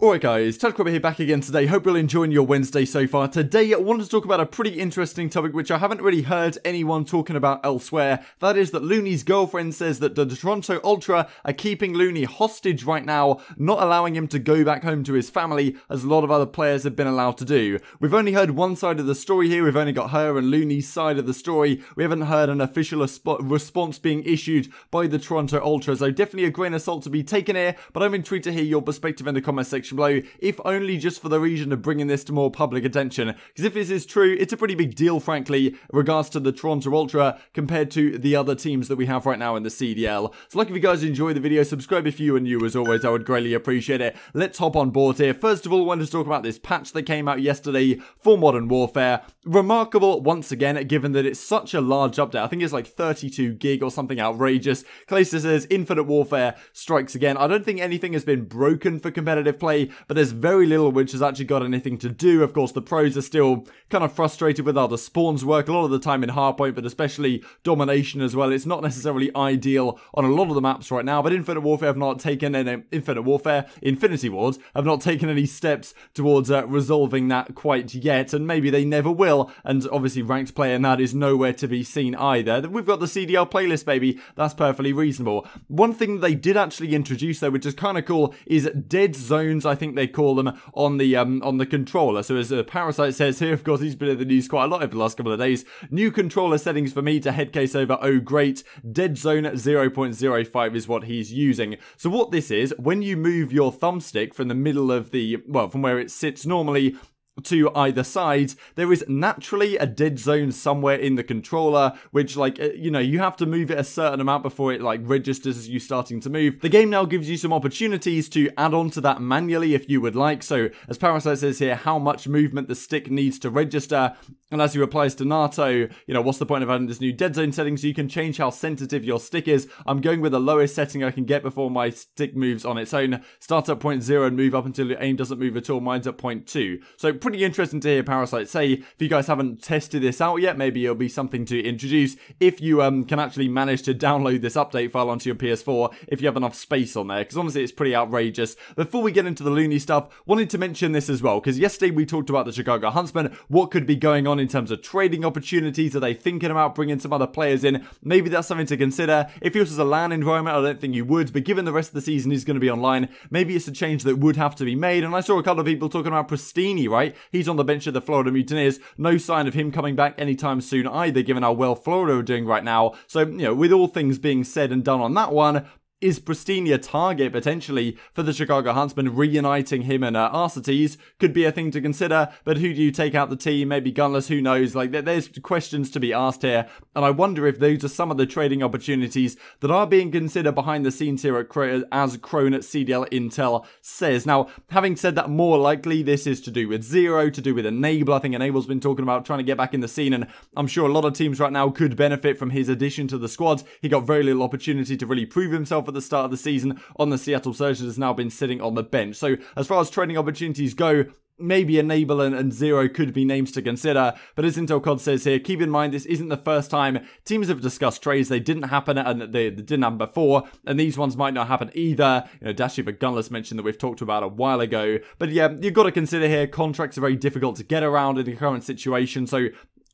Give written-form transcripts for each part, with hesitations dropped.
Alright guys, TadCrabber here back again today. Hope you're enjoying your Wednesday so far. Today I wanted to talk about a pretty interesting topic which I haven't really heard anyone talking about elsewhere. That is that Looney's girlfriend says that the Toronto Ultra are keeping Looney hostage right now, not allowing him to go back home to his family as a lot of other players have been allowed to do. We've only heard one side of the story here. We've only got her and Looney's side of the story. We haven't heard an official response being issued by the Toronto Ultra, so definitely a grain of salt to be taken here, but I'm intrigued to hear your perspective in the comment section below, if only just for the reason of bringing this to more public attention, because if this is true, it's a pretty big deal, frankly, in regards to the Toronto Ultra compared to the other teams that we have right now in the CDL. So like if you guys enjoy the video, subscribe if you are new as always, I would greatly appreciate it. Let's hop on board here. First of all, I wanted to talk about this patch that came out yesterday for Modern Warfare. Remarkable once again, given that it's such a large update. I think it's like 32 gig or something outrageous. Clayster says Infinite Warfare strikes again. I don't think anything has been broken for competitive play, but there's very little which has actually got anything to do. Of course, the pros are still kind of frustrated with how the spawns work a lot of the time in Hardpoint, but especially Domination as well. It's not necessarily ideal on a lot of the maps right now, but Infinity Warfare have not taken Infinity Wars have not taken any steps towards resolving that quite yet, and maybe they never will, and obviously ranked play and that is nowhere to be seen either. We've got the CDL playlist, baby. That's perfectly reasonable. One thing they did actually introduce though, which is kind of cool, is dead zones, I think they call them, on the controller. So as Parasite says here, of course he's been in the news quite a lot over the last couple of days. New controller settings for me to headcase over. Oh great, Dead Zone 0.05 is what he's using. So what this is, when you move your thumbstick from the middle of the, well, from where it sits normally to either side, there is naturally a dead zone somewhere in the controller, which, like, you know, you have to move it a certain amount before it, like, registers as you starting to move. The game now gives you some opportunities to add on to that manually if you would like. So, as Parasite says here, how much movement the stick needs to register. And as he replies to Nato, you know, what's the point of adding this new dead zone setting so you can change how sensitive your stick is? I'm going with the lowest setting I can get before my stick moves on its own. Start at 0.0 and move up until your aim doesn't move at all. Mine's at 0.2. So pretty interesting to hear Parasite say. If you guys haven't tested this out yet, maybe it'll be something to introduce if you can actually manage to download this update file onto your PS4 if you have enough space on there, because honestly it's pretty outrageous. Before we get into the Looney stuff, wanted to mention this as well, because yesterday we talked about the Chicago Huntsmen, what could be going on in terms of trading opportunities. Are they thinking about bringing some other players in? Maybe that's something to consider. If this was a LAN environment, I don't think you would, but given the rest of the season is going to be online, maybe it's a change that would have to be made. And I saw a couple of people talking about Pristini, right? He's on the bench of the Florida Mutineers. No sign of him coming back anytime soon either, given how well Florida are doing right now. So, you know, with all things being said and done on that one, is Pristini a target potentially for the Chicago Huntsmen? Reuniting him and Arcetes could be a thing to consider, but who do you take out the team? Maybe Gunless, who knows? Like, there's questions to be asked here, and I wonder if those are some of the trading opportunities that are being considered behind the scenes here at as Crone at CDL Intel says. Now, having said that, more likely this is to do with Zero, to do with Enable. I think Enable's been talking about trying to get back in the scene, and I'm sure a lot of teams right now could benefit from his addition to the squad. He got very little opportunity to really prove himself at the start of the season on the Seattle Surge, has now been sitting on the bench. So as far as trading opportunities go, maybe Enable and Zero could be names to consider, but as Intel COD says here, keep in mind this isn't the first time teams have discussed trades. They didn't happen, and they didn't happen before, and these ones might not happen either. You know, Dashi for Gunless mentioned that we've talked about a while ago, but yeah, you've got to consider here, contracts are very difficult to get around in the current situation, so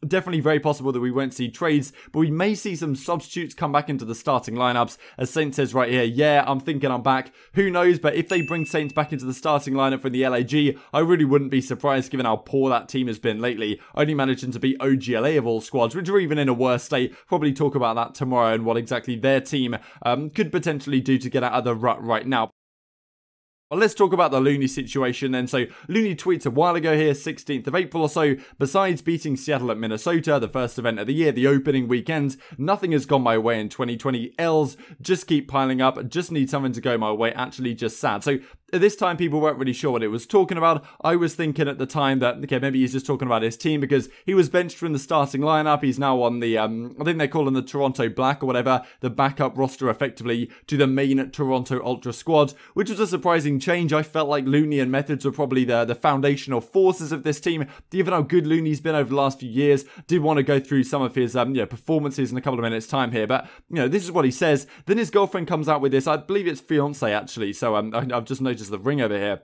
definitely very possible that we won't see trades, but we may see some substitutes come back into the starting lineups. As Saint says right here, yeah, I'm thinking I'm back. Who knows, but if they bring Saints back into the starting lineup for the LAG, I really wouldn't be surprised given how poor that team has been lately. Only managing to beat OGLA of all squads, which are even in a worse state. Probably talk about that tomorrow and what exactly their team could potentially do to get out of the rut right now. Well, let's talk about the Looney situation then. So Looney tweets a while ago here, 16th of April or so, besides beating Seattle at Minnesota, the first event of the year, the opening weekend, nothing has gone my way in 2020. L's just keep piling up, just need something to go my way, actually just sad. So At this time, people weren't really sure what it was talking about. I was thinking at the time that, okay, maybe he's just talking about his team because he was benched from the starting lineup. He's now on the, I think they call him the Toronto Black or whatever, the backup roster effectively to the main Toronto Ultra squad, which was a surprising change. I felt like Looney and Methods were probably the foundational forces of this team. Given how good Looney's been over the last few years, did want to go through some of his performances in a couple of minutes' time here. But, this is what he says. Then his girlfriend comes out with this. I believe it's fiance, actually. So I've just noticed the ring over here.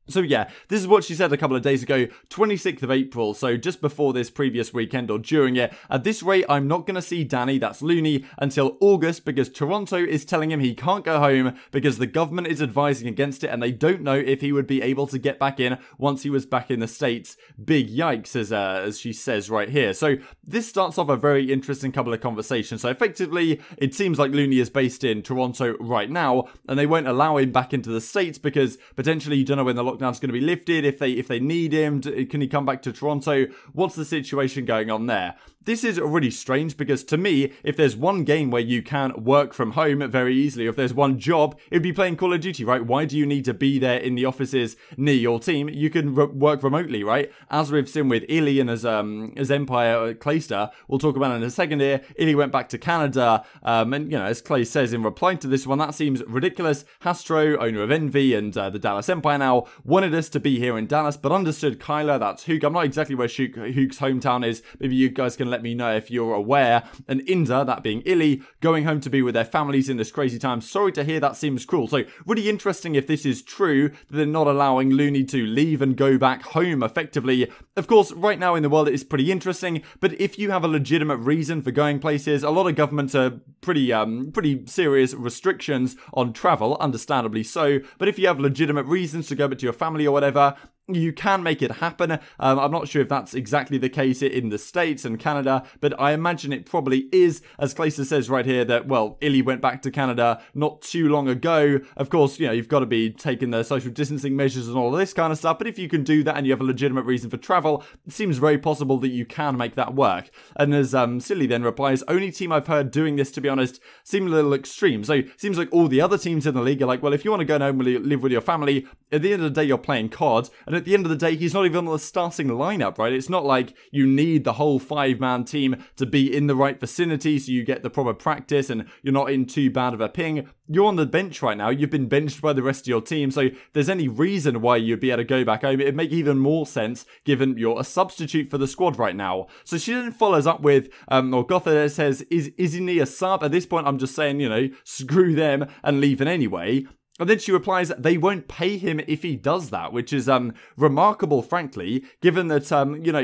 So yeah, this is what she said a couple of days ago, 26th of April, so just before this previous weekend or during it. At this rate, I'm not going to see Danny, that's Looney, until August because Toronto is telling him he can't go home because the government is advising against it and they don't know if he would be able to get back in once he was back in the States. Big yikes, as she says right here. So this starts off a very interesting couple of conversations. So effectively, it seems like Looney is based in Toronto right now and they won't allow him back into the States because potentially you don't know when the lockdown's going to be lifted, if they need him, can he come back to Toronto? What's the situation going on there? This is really strange because to me, if there's one game where you can work from home very easily, if there's one job, it'd be playing Call of Duty, right? Why do you need to be there in the offices near your team? You can work remotely, right? As we've seen with Illy and as Empire Clayster, we'll talk about it in a second here. Illy went back to Canada, and as Clay says in reply to this one, that seems ridiculous. Hastro, owner of Envy and the Dallas Empire now, wanted us to be here in Dallas, but understood Kyler, that's Hook. I'm not exactly where Hook's hometown is. Maybe you guys can let me know if you're aware. And Inda, that being Illy, going home to be with their families in this crazy time. Sorry to hear, that seems cruel. So really interesting if this is true, that they're not allowing Looney to leave and go back home effectively. Of course, right now in the world it is pretty interesting, but if you have a legitimate reason for going places, a lot of governments are pretty serious restrictions on travel, understandably so, but if you have legitimate reasons to go back to your family or whatever, you can make it happen. I'm not sure if that's exactly the case in the States and Canada, but I imagine it probably is, as Clayster says right here that, well, Illy went back to Canada not too long ago. Of course, you've got to be taking the social distancing measures and all of this kind of stuff, but if you can do that and you have a legitimate reason for travel, it seems very possible that you can make that work. And as Silly then replies, only team I've heard doing this, to be honest, seem a little extreme. So it seems like all the other teams in the league are like, well, if you want to go home and live with your family, at the end of the day, you're playing COD, and at the end of the day, he's not even on the starting lineup, right? It's not like you need the whole 5-man team to be in the right vicinity so you get the proper practice and you're not in too bad of a ping. You're on the bench right now. You've been benched by the rest of your team, so if there's any reason why you'd be able to go back home, it'd make even more sense given you're a substitute for the squad right now. So she then follows up with, or Gotha says, isn't he a sub? At this point, I'm just saying, screw them and leaving anyway. And then she replies, they won't pay him if he does that, which is remarkable, frankly, given that,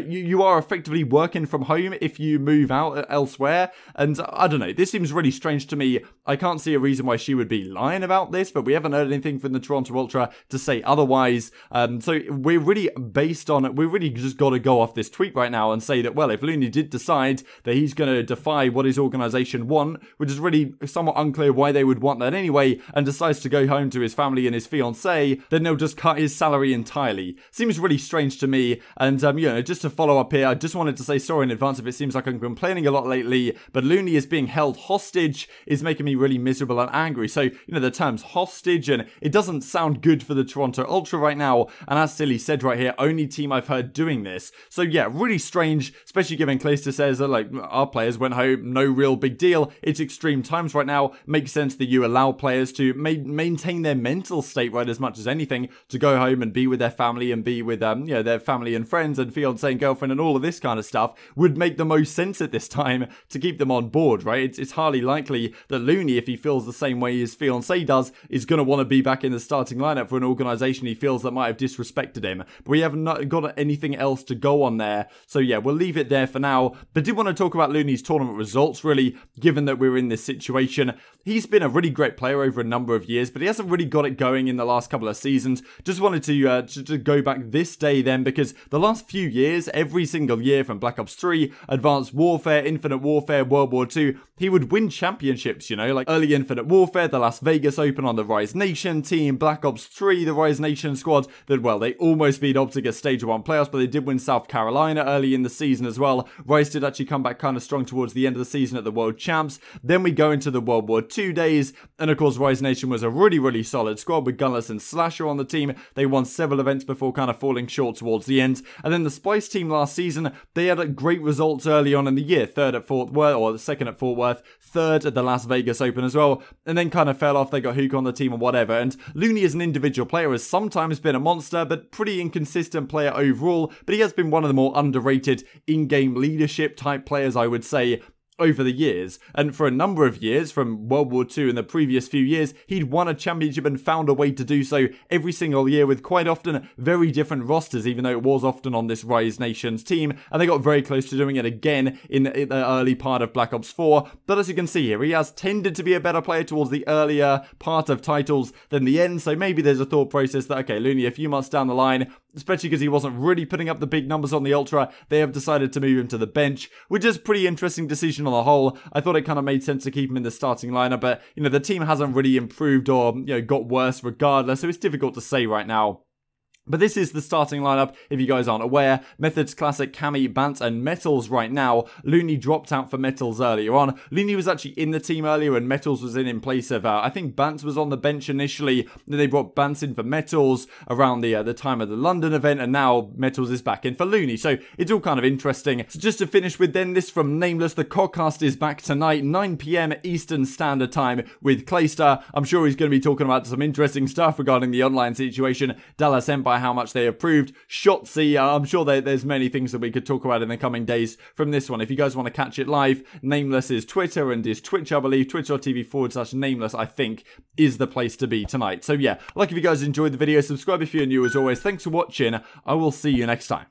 you are effectively working from home if you move out elsewhere. And I don't know, this seems really strange to me. I can't see a reason why she would be lying about this, but we haven't heard anything from the Toronto Ultra to say otherwise. So we're really just got to go off this tweet right now and say that, well, if Looney did decide that he's going to defy what his organization want, which is really somewhat unclear why they would want that anyway, and decides to go home to his family and his fiancée, then they'll just cut his salary entirely. Seems really strange to me. And just to follow up here, I just wanted to say sorry in advance if it seems like I'm complaining a lot lately, but Looney is being held hostage is making me really miserable and angry. So the term's hostage, and it doesn't sound good for the Toronto Ultra right now. And as Silly said right here, only team I've heard doing this. So yeah, really strange, especially given Clayster says that our players went home, no real big deal. It's extreme times right now. Makes sense that you allow players to maintain their mental state right as much as anything, to go home and be with their family and be with their family and friends and fiance and girlfriend and all of this kind of stuff would make the most sense at this time to keep them on board, right? It's hardly likely that Looney, if he feels the same way his fiance does, is going to want to be back in the starting lineup for an organization he feels that might have disrespected him. But we haven't got anything else to go on there. So yeah, we'll leave it there for now. But did want to talk about Looney's tournament results, really, given that we're in this situation. He's been a really great player over a number of years, but he hasn't really got it going in the last couple of seasons. Just wanted to go back this day then, because the last few years, every single year from Black Ops 3, Advanced Warfare, Infinite Warfare, World War 2, he would win championships, like early Infinite Warfare, the Las Vegas Open on the Rise Nation team, Black Ops 3, the Rise Nation squad, that, well, they almost beat Optic Stage 1 playoffs, but they did win South Carolina early in the season as well. Rise did actually come back kind of strong towards the end of the season at the World Champs. Then we go into the World War 2 days, and of course Rise Nation was a really really solid squad with Gunless and Slasher on the team. They won several events before kind of falling short towards the end. And then the Spice team last season, they had great results early on in the year. Third at Fort Worth, or second at Fort Worth, third at the Las Vegas Open as well, and then kind of fell off. They got Hook on the team or whatever. And Looney as an individual player has sometimes been a monster, but pretty inconsistent player overall. But he has been one of the more underrated in-game leadership type players, I would say, over the years. And for a number of years, from World War II and the previous few years, he'd won a championship and found a way to do so every single year with quite often very different rosters, even though it was often on this Rise Nations team. And they got very close to doing it again in the early part of Black Ops 4. But as you can see here, he has tended to be a better player towards the earlier part of titles than the end. So maybe there's a thought process that, okay, Looney, a few months down the line, especially because he wasn't really putting up the big numbers on the Ultra, they have decided to move him to the bench, which is a pretty interesting decision on the whole. I thought it kind of made sense to keep him in the starting lineup, but, you know, the team hasn't really improved or, you know, got worse regardless, so it's difficult to say right now. But this is the starting lineup, if you guys aren't aware. Methods, Classic, Cammy, Bant, and Metals right now. Looney dropped out for Metals earlier on. Looney was actually in the team earlier and Metals was in place of, I think Bant was on the bench initially. Then they brought Bant in for Metals around the time of the London event, and now Metals is back in for Looney. So it's all kind of interesting. So just to finish with then this from Nameless, the Codcast is back tonight, 9 PM Eastern Standard Time with Clayster. I'm sure he's going to be talking about some interesting stuff regarding the online situation, Dallas Empire, how much they approved, Shotzi. I'm sure there's many things that we could talk about in the coming days from this one. If you guys want to catch it live, Nameless is Twitter and is Twitch, I believe. Twitch.tv/Nameless, I think, is the place to be tonight. So yeah, like if you guys enjoyed the video, subscribe if you're new as always. Thanks for watching. I will see you next time.